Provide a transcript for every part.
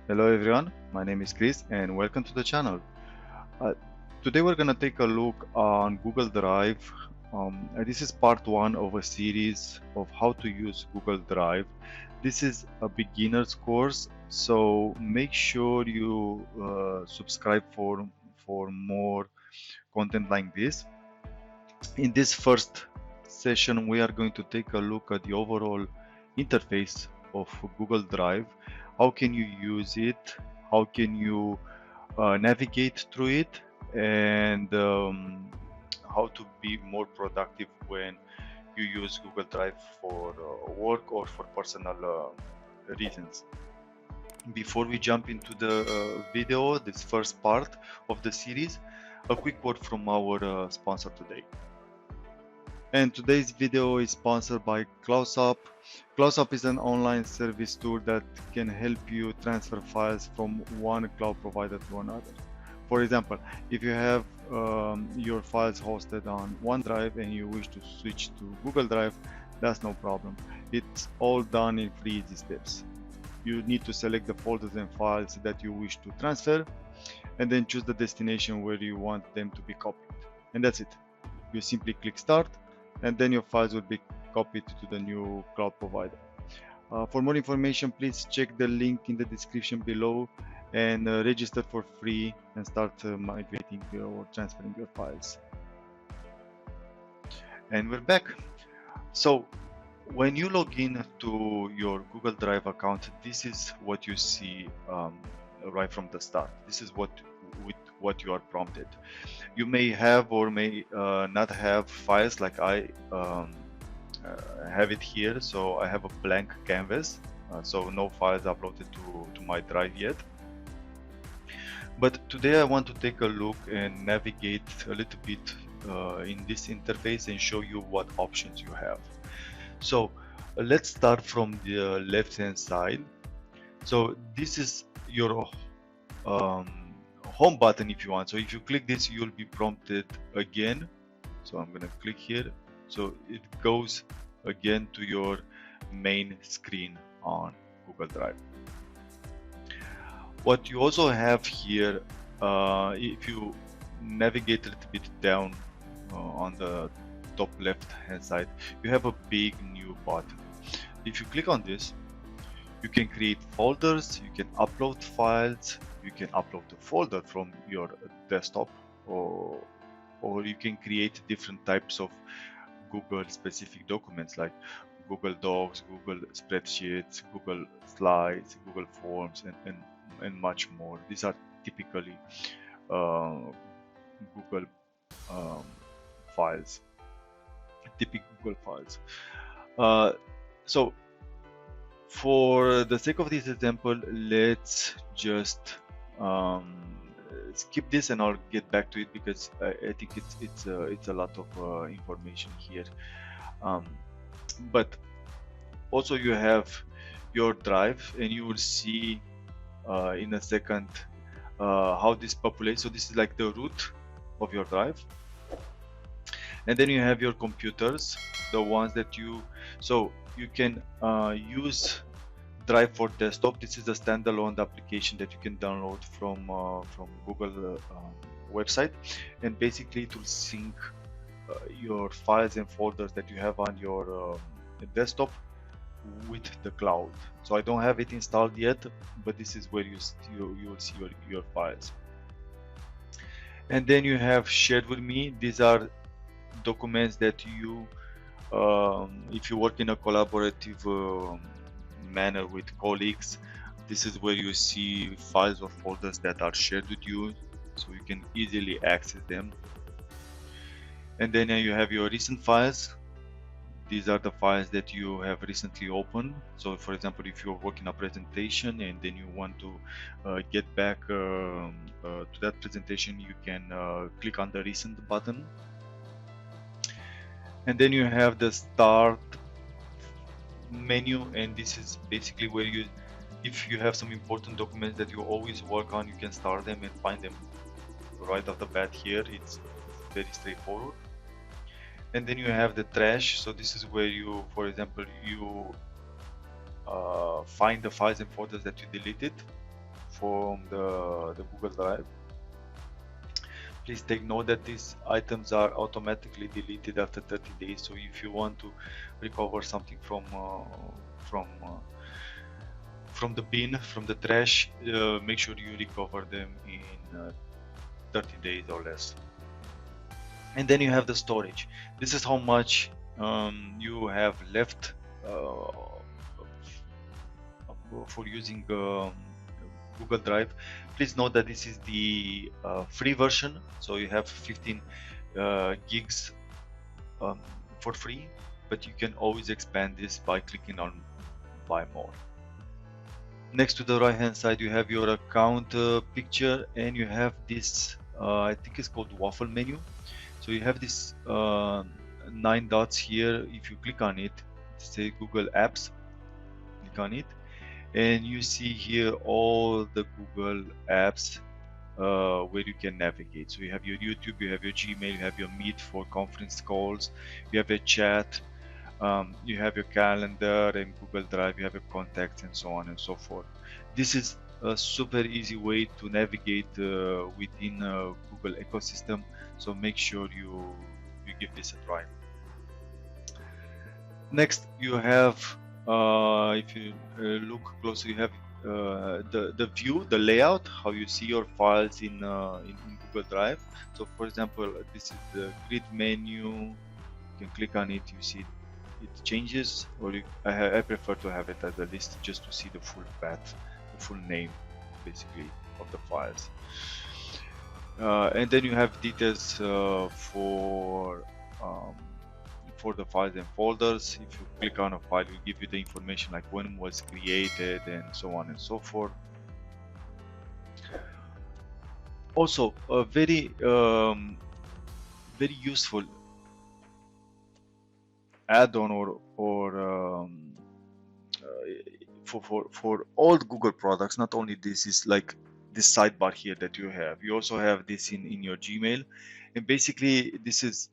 Hello everyone, my name is Chris and welcome to the channel. Uh, Today we're gonna take a look on Google Drive. This is part one of a series of how to use Google Drive. This is a beginner's course, so make sure you subscribe for more content like this. In this first session, we are going to take a look at the overall interface of Google Drive. How can you use it? How can you navigate through it? And how to be more productive when you use Google Drive for work or for personal reasons. Before we jump into the video, this first part of the series, a quick word from our sponsor today. And today's video is sponsored by CloudSup. CloudSup is an online service tool that can help you transfer files from one cloud provider to another. For example, if you have your files hosted on OneDrive and you wish to switch to Google Drive, that's no problem. It's all done in 3 easy steps. You need to select the folders and files that you wish to transfer, and then choose the destination where you want them to be copied. And that's it. You simply click Start, and then your files will be copied to the new cloud provider. For more information, please check the link in the description below and register for free and start migrating or transferring your files. And we're back. So when you log in to your Google Drive account, this is what you see right from the start. This is what you are prompted. You may have or may not have files like I have it here. So I have a blank canvas, so no files uploaded to my drive yet. But today I want to take a look and navigate a little bit in this interface and show you what options you have. So let's start from the left hand side. So this is your home button if you want. So if you click this, you'll be prompted again. So I'm gonna click here. So it goes again to your main screen on Google Drive. What you also have here, if you navigate a little bit down on the top left hand side, you have a big new button. If you click on this, you can create folders, you can upload files, you can upload the folder from your desktop, or you can create different types of Google specific documents like Google Docs, Google Spreadsheets, Google Slides, Google Forms, and much more. These are typically Google files, typical Google files. So for the sake of this example, let's just skip this and I'll get back to it because I think it's a lot of information here. But also you have your drive, and you will see in a second how this populates. So this is like the root of your drive, and then you have your computers, the ones that you can use Drive for desktop. This is a standalone application that you can download from Google website, and basically it will sync your files and folders that you have on your desktop with the cloud. So I don't have it installed yet, but this is where you will see your files. And then you have shared with me. These are documents that you if you work in a collaborative manner with colleagues, this is where you see files or folders that are shared with you, so you can easily access them. And then you have your recent files. These are the files that you have recently opened. So for example, if you're working a presentation and then you want to get back to that presentation, you can click on the recent button. And then you have the start menu, and this is basically where you, if you have some important documents that you always work on, you can start them and find them right off the bat here. It's very straightforward. And then you have the trash. So this is where you, for example, you find the files and folders that you deleted. from the Google Drive. Please take note that these items are automatically deleted after 30 days. So if you want to recover something from the bin, from the trash, make sure you recover them in 30 days or less. And then you have the storage. This is how much you have left for using Google Drive. Please note that this is the free version, so you have 15 gigs for free, but you can always expand this by clicking on buy more. Next to the right hand side you have your account picture, and you have this I think it's called waffle menu. So you have this 9 dots here. If you click on it, say Google Apps, click on it, and you see here all the Google apps where you can navigate. So you have your YouTube, you have your Gmail, you have your Meet for conference calls, you have your chat, you have your calendar and Google Drive, you have your contacts, and so on and so forth. This is a super easy way to navigate within Google ecosystem, so make sure you give this a try. Next you have if you look closer, you have the view, the layout, how you see your files in Google Drive. So for example, this is the grid menu. You can click on it, you see it changes, or I prefer to have it as a list just to see the full path, the full name basically of the files. And then you have details for the files and folders. If you click on a file, it will give you the information like when it was created and so on and so forth. Also a very useful add-on or for all Google products, not only this, is like this sidebar here that you have. You also have this in your Gmail, and basically this is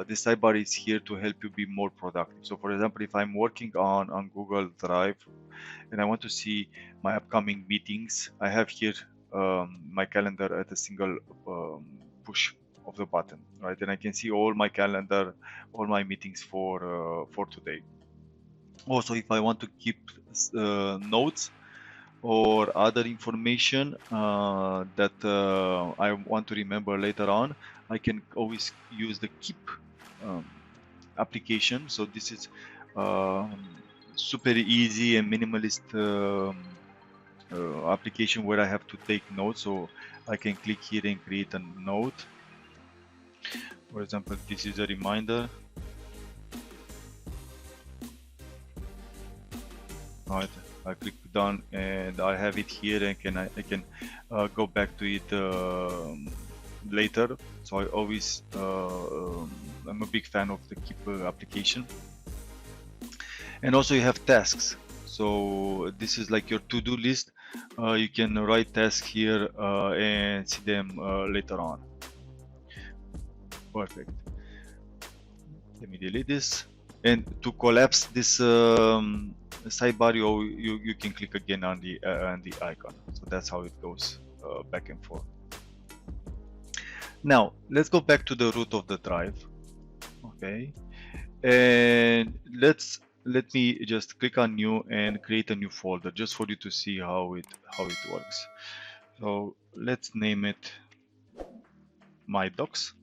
this sidebar is here to help you be more productive. So for example, if I'm working on Google Drive and I want to see my upcoming meetings, I have here my calendar at a single push of the button, right? And I can see all my calendar, all my meetings for today. Also, if I want to keep notes or other information that I want to remember later on, I can always use the Keep application. So this is super easy and minimalist application where I have to take notes. So I can click here and create a note. For example, this is a reminder. Right, I click done and I have it here, and I can go back to it later. So I always I'm a big fan of the Keep application. And also you have tasks. So this is like your to-do list. You can write tasks here and see them later on. Perfect. Let me delete this. And to collapse this sidebar, you can click again on the icon. So that's how it goes back and forth. Now let's go back to the root of the drive. Okay, and let me just click on new and create a new folder just for you to see how it works. So let's name it My Docs.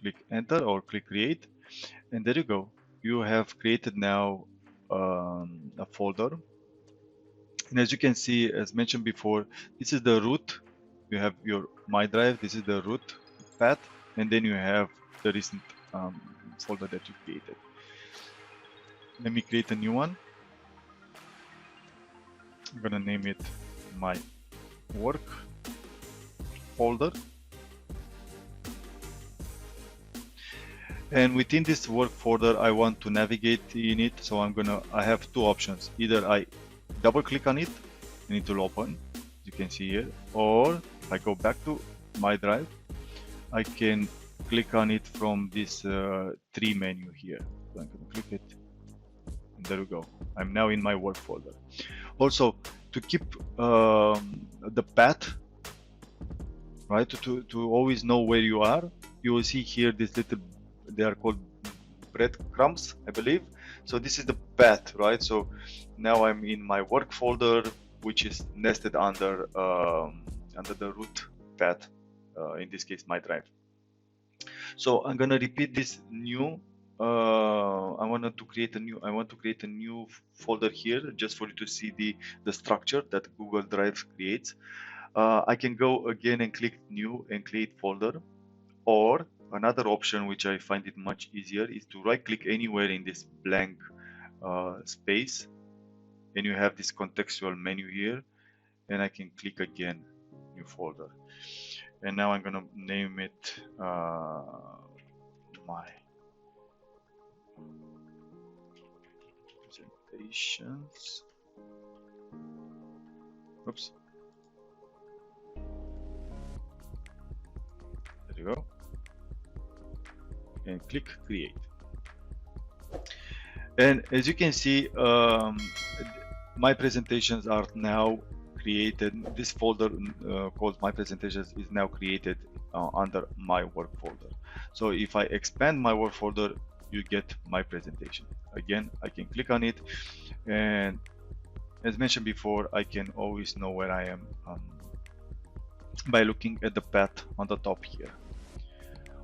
Click enter or click create, and there you go. You have created now a folder, and as you can see, as mentioned before, this is the root. You have your My Drive. This is the root path, and then you have the recent folder that you created. Let me create a new one. I'm gonna name it My Work folder. And within this work folder, I want to navigate in it. So I have two options. Either I double click on it and it will open, as you can see here, or if I go back to My Drive, I can click on it from this tree menu here. So I'm going to click it, and there we go. I'm now in my work folder. Also, to keep the path, right? To always know where you are, you will see here this little, they are called breadcrumbs, I believe. So this is the path, right? So now I'm in my work folder, which is nested under the root path, in this case my drive. So I'm gonna repeat this new. I want to create a new folder here just for you to see the structure that Google Drive creates. I can go again and click new and create folder, or another option which I find it much easier is to right click anywhere in this blank space, and you have this contextual menu here, and I can click again new folder, and now I'm gonna name it my presentations. Oops, there you go, and click create. And as you can see, my presentations are now created. This folder called my presentations is now created under my work folder. So if I expand my work folder, you get my presentation. Again, I can click on it, and as mentioned before, I can always know where I am by looking at the path on the top here.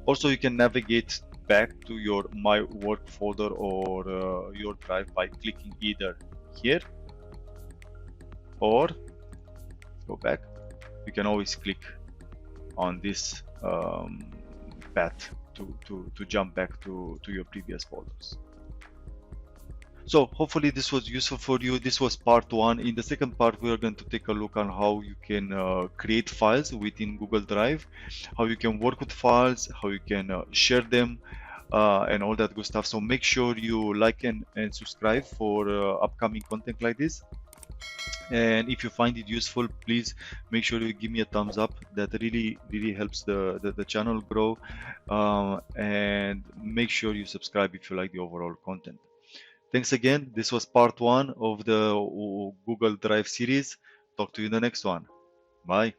Also, you can navigate back to your my work folder or your drive by clicking either here, or go back. You can always click on this path to jump back to your previous folders. So hopefully this was useful for you. This was part one. In the second part, we are going to take a look on how you can create files within Google Drive, how you can work with files, how you can share them, and all that good stuff. So make sure you like and subscribe for upcoming content like this. And if you find it useful, please make sure you give me a thumbs up. That really helps the channel grow. And make sure you subscribe if you like the overall content. Thanks again. This was part one of the Google Drive series. Talk to you in the next one. Bye.